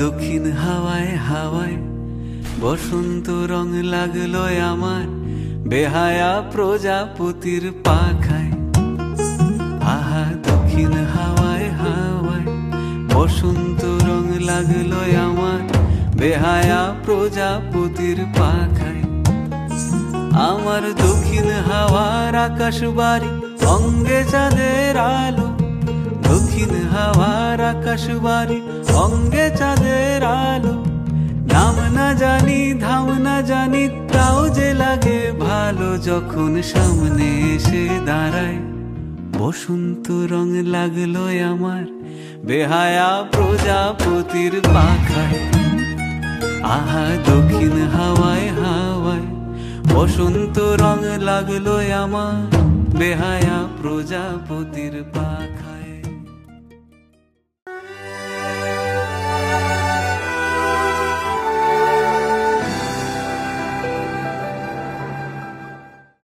দক্ষিণ হাওয়ায় হাওয়ায় বসন্ত রং লাগলো আমার বেহায়া প্রজাপতির পাখায়। আহা দক্ষিণ হাওয়ায় হাওয়ায় বসন্ত রং লাগলো আমার বেহায়া প্রজাপতির পাখায়। আমার দক্ষিণ হাওয়ার আকাশ বাড়ি অঙ্গে চাঁদের আলো, দক্ষিণ হাওয়ার আকাশ বাড়ি অঙ্গে চাঁদের আলো। নাম না জানি ধাম না জানি তাও যে লাগে ভালো যখন সামনে এসে দাঁড়ায়। বসন্ত রং লাগলো আমার বেহায়া প্রজাপতির পাখায়। আহা দক্ষিণ হাওয়ায় হাওয়ায় বসন্ত রং লাগলো আমার বেহায়া প্রজাপতির পাখায়।